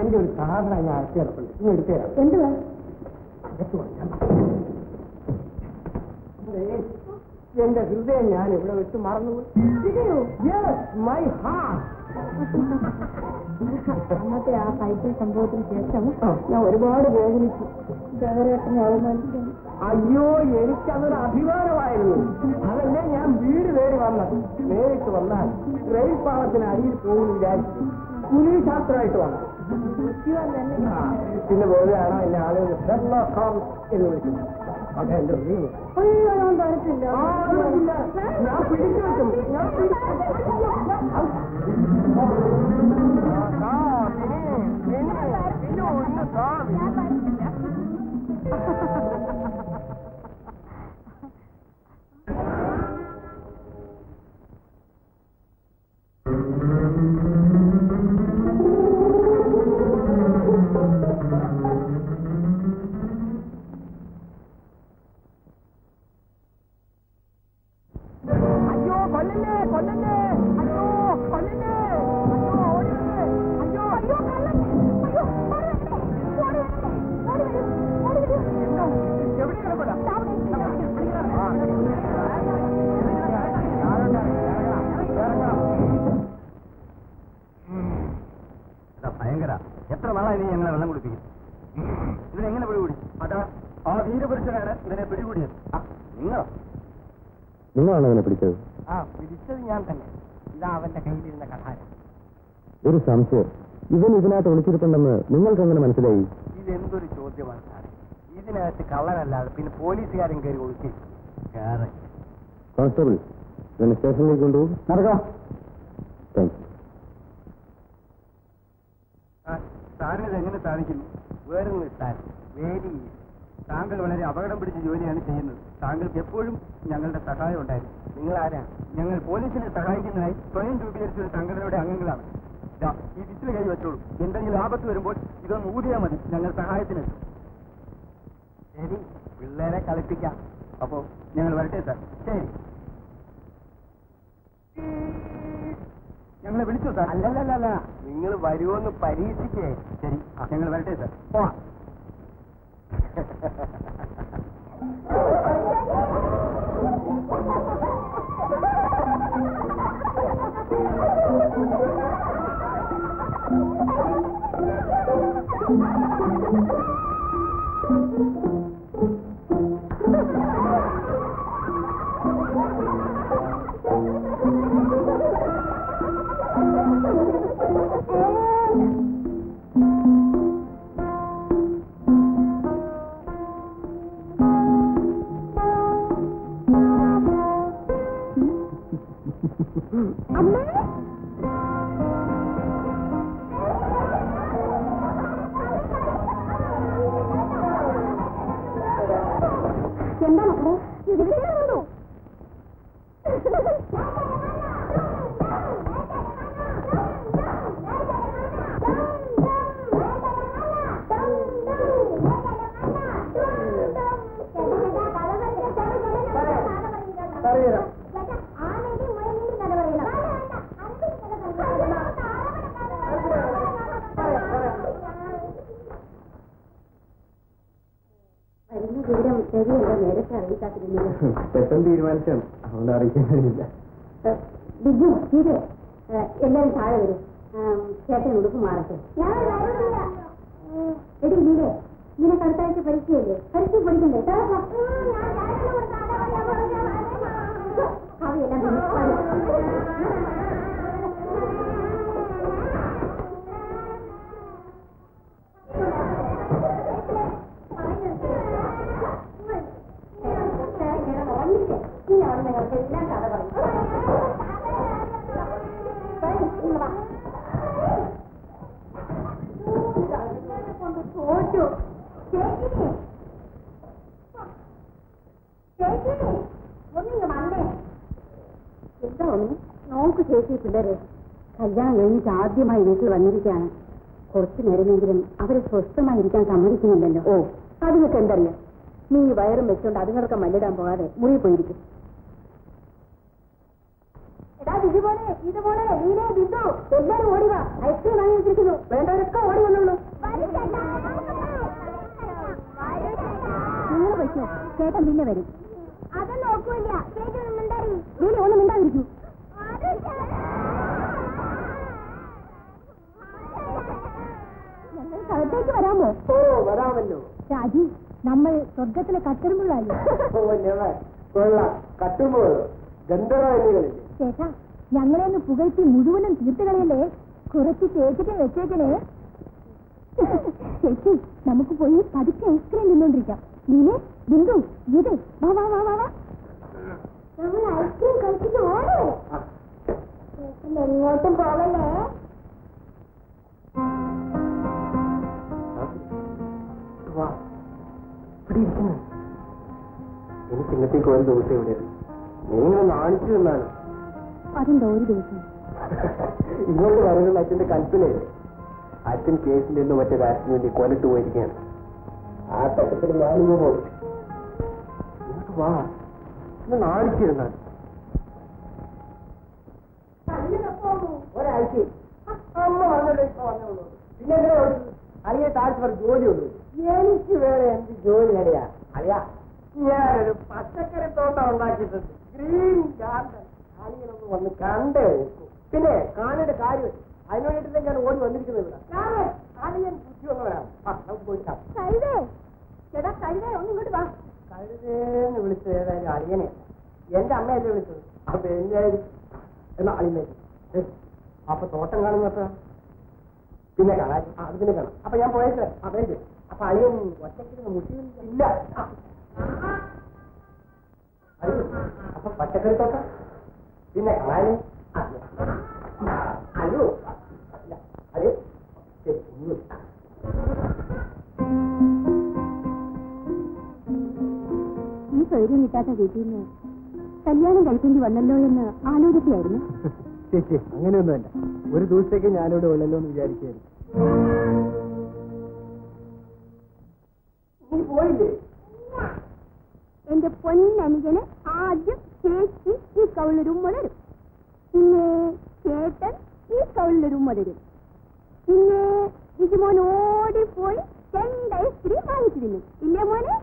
എന്റെ ഒരു സാധനം ഞാൻ അയച്ചെടുപ്പുണ്ട്, നീ എടുത്തേരാ. എന്തുവാ? അകത്ത് വയ്ക്കാം. എന്റെ ഹൃദയം ഞാൻ ഇവിടെ വെച്ച് മറന്നുപോയി. My heart. അന്നത്തെ ആ സൈക്കിൾ സംഭവത്തിന് ശേഷം ഞാൻ ഒരുപാട് വേദനിച്ചു. ജഗരേട്ടനെ അവമാനിക്കാൻ. അയ്യോ, എനിക്കതൊരു അഭിമാനമായിരുന്നു. അതല്ലേ ഞാൻ വീട് കയറി വന്നത്. നേരിട്ട് വന്നാൽ റെയിൽ പാളത്തിന് അടിയിൽ പോകുന്നു വിചാരിച്ചു പുലീശാസ്ത്രമായിട്ട് വന്നു. പിന്നെ പോലെയാണോ എന്നെ ആളുകൾ എന്ന് വിളിക്കുന്നത്. അതെ, എന്റെ ഞാൻ തരത്തില്ല. ഞാൻ പിടിച്ചു വെക്കും. ഞാൻ ഭയങ്കര. എത്ര നാളായി നീ ഞങ്ങളെ വെള്ളം കുടിപ്പിക്കും? ഇതിനെങ്ങനെ പിടികൂടി? അതാ ആ വീരപുരുഷനാണ് ഇതിനെ പിടികൂടിയത്. നിങ്ങളാണ് അവനെ പിടിച്ചത്? പിടിച്ചത് ഞാൻ തന്നെ. ഇതാ അവന്റെ കയ്യിലിരുന്ന കഠാരം. ഒരു സംശയം, ഇവൻ ഇതിനകത്ത് ഒളിച്ചിരിപ്പുണ്ടെന്ന് നിങ്ങൾക്ക് എങ്ങനെ മനസ്സിലായി? ഇതെന്തൊരു ചോദ്യമാണ് സാറേ. ഇതിനകത്ത് കള്ളനല്ലാതെ പിന്നെ പോലീസുകാരൻ കയറി ഒളിച്ചിരിക്കും. കോൺസ്റ്റബിൾ, ഇവനെ സ്റ്റേഷനിലേക്ക് കൊണ്ടുപോകും. നടക്കാം. Thank you. സാറിനിത് എങ്ങനെ സാധിക്കുന്നു? വേറൊന്നും സാർ, വേരി താങ്കൾ വളരെ അപകടം പിടിച്ച ജോലിയാണ് ചെയ്യുന്നത്. താങ്കൾക്ക് എപ്പോഴും ഞങ്ങളുടെ സഹായം ഉണ്ടായിരുന്നു. നിങ്ങളാരാ? ഞങ്ങൾ പോലീസിനെ സഹായിക്കുന്നതിനായി സ്വയം രൂപീകരിച്ച ഒരു സംഘടനയുടെ അംഗങ്ങളാണ്. ഈ വിസിൽ കൈ വെച്ചോളൂ. എന്തെങ്കിലും ആപത്ത് വരുമ്പോൾ ഇതൊന്ന് ഊതിയാൽ മതി, ഞങ്ങൾ സഹായത്തിനെത്തും. ശരി, പിള്ളേരെ കളിപ്പിക്കാം. അപ്പോ ഞങ്ങൾ വരട്ടെ സാർ. ശരി. ഞങ്ങളെ വിളിച്ചോ സാർ? അല്ലല്ല, നിങ്ങൾ വരുമോന്ന് പരീക്ഷിക്കേ. ശരി, ഞങ്ങൾ വരട്ടെ സാർ. പോവാം. എന്താ മക്കളെ ഇതിലുണ്ടോ? നേരത്തെ അറിയിക്കാത്തിരുന്നില്ല. പെട്ടെന്ന് തീരുമാനിച്ചാണ്, അതുകൊണ്ട് അറിയിക്കാൻ കഴിയില്ല. ബിജു, ഇത് എല്ലാവരും താഴെ വരും. ചേട്ടൻ ഉടുപ്പ് മാറട്ടെ. എടി നീരെ, നിനക്ക് അടുത്ത ആഴ്ച പരീക്ഷയല്ലേ? പരീക്ഷ പഠിക്കണ്ടേ? എല്ലാം കഥ പറയും. തോറ്റു. ഒന്നിങ്ങ് വന്നേ. എന്താ ഒന്ന് നോക്ക് ചേച്ചി, പിള്ളേര് കല്യാണം കഴിഞ്ഞിട്ട് ആദ്യമായി വീട്ടിൽ വന്നിരിക്കുകയാണ്. കുറച്ചു നേരമെങ്കിലും അവരെ സ്വസ്ഥമായിരിക്കാൻ സമ്മതിക്കുന്നില്ലല്ലോ. ഓ, അതുങ്ങൾക്ക് എന്തറിയാം? നീ വയറും വെച്ചോണ്ട് അതുങ്ങൾക്ക് മല്ലിടാൻ പോകാതെ മുറി പോയിരിക്കും. ഇതുപോലെ ഇതുപോലെ നീനെ ബിന്ദു എല്ലാരും ഓടിവാ ഐസ്ക്രീം വാങ്ങി വെച്ചിരിക്കുന്നു വേണ്ടവരൊക്കെ ഓടി വന്നുള്ളൂ നിങ്ങൾ പറ്റോ ചേട്ടൻ പിന്നെ വരും അത് നോക്കൂല നീ ഒന്നും മിണ്ടാതിരിക്കൂ ഞങ്ങൾ സ്ഥലത്തേക്ക് വരാമോ ഓ വരാമല്ലോ രാജി നമ്മൾ സ്വർഗത്തിലെ കട്ടറുമ്പോഴായി കൊള്ളാം കട്ടുമ്പോൾ ഗന്ധർവ്വനികളില്ലേ ചേട്ടാ ഞങ്ങളെ ഒന്ന് പുകഴ്ത്തി മുഴുവനും തീർത്തുകളയല്ലേ കുറച്ച് ചേച്ചിട്ട് വെച്ചേക്കണേ ചേച്ചി നമുക്ക് പോയി പതുക്കെ ഐസ്ക്രീം തിന്നോണ്ടിരിക്കാം നീനെ ബിന്ദു ഗീതേ വാ വാ വാ വാ വാ നമ്മൾ ഐസ്ക്രീം കഴിച്ചിട്ട് ഓടേ എങ്ങോട്ടും പോകല്ലേ വാ ഇവിടെ ഇരിക്കുന്നു എനിക്ക് ഇന്നത്തേക്ക് ഒരു ദിവസം ഇവിടെ നിങ്ങൾ നാണിച്ചു എന്നാണ് അതെന്താ ഒരു ദിവസം ഇങ്ങോട്ട് വരുന്ന അച്ഛന്റെ കൽപ്പനയല്ലേ അച്ഛൻ കേസിൽ നിന്ന് മറ്റേ കാര്യത്തിന് വേണ്ടി കൊലട്ട് പോയിരിക്കുകയാണ് ആ തട്ടത്തിൽ ഞാനിങ്ങ് പോകും ഇങ്ങോട്ട് വാ ഇന്ന് നാണിച്ചിരുന്നാണ് ഒരാഴ്ച അമ്മ വന്നല്ലോ ഇപ്പൊ വന്നോളൂ പിന്നെ അളിയെ താഴ്ച ജോലിയുള്ളൂ എനിക്ക് വേറെ എന്ത് ജോലി അറിയാ അറിയാ ഞാനൊരു പച്ചക്കറി തോട്ടം ഉണ്ടാക്കിയിട്ടുണ്ട് ഗ്രീൻ ഗാർഡൻ അളിയനൊന്ന് വന്ന് കണ്ടേ നോക്കൂ പിന്നെ കാണേണ്ട കാര്യം അതിനു വേണ്ടിയിട്ടല്ലേ ഞാൻ ഓടി വന്നിരിക്കുന്നത് ഇവിടെ അളിയൻ ബുദ്ധി വന്നവരാണ് നമുക്ക് പോയിട്ടാ ചേട്ടാ കഴുതേ ഒന്ന് ഇങ്ങോട്ട് വാ കഴുതേന്ന് വിളിച്ചത് ഏതായാലും അളിയനെ എന്റെ അമ്മയല്ലേ വിളിച്ചത് അപ്പൊ എന്നായാലും എന്നാ അളിയനെ അപ്പൊ തോട്ടം കാണുന്നത്ര പിന്നെ കാണാൻ അത് പിന്നെ കാണാം അപ്പൊ ഞാൻ പോയേക്കാം അതെ അപ്പൊ അളിയൻ ഒറ്റയ്ക്ക് മുട്ടിയില്ല അപ്പൊ പച്ചക്കറി തോട്ടം പിന്നെ കാണാന് അയ്യോ അയ്യോ ഈ സൗകര്യം കിട്ടാത്ത വീട്ടിൽ നിന്ന് കല്യാണം കഴിക്കേണ്ടി വന്നല്ലോ എന്ന് ആലോചിക്കുകയായിരുന്നു ചേച്ചി അങ്ങനെയൊന്നുമല്ല ഒരു ദിവസത്തേക്ക് ഞാനിവിടെ ഉള്ളല്ലോ എന്ന് വിചാരിക്കുകയായിരുന്നു നീ പോയില്ലേ എന്റെ പൊന്നനുജന് ആദ്യം ചേച്ചി ഈ കൗളിലും തരും പിന്നെ ചേട്ടൻ ഈ കൗളിലും തരും പിന്നെ ഇതുമോൻ ഓടിപ്പോയി 2 ഐസ്ക്രീം വാങ്ങിച്ചു തിന്നും ഇല്ലേ മോനെ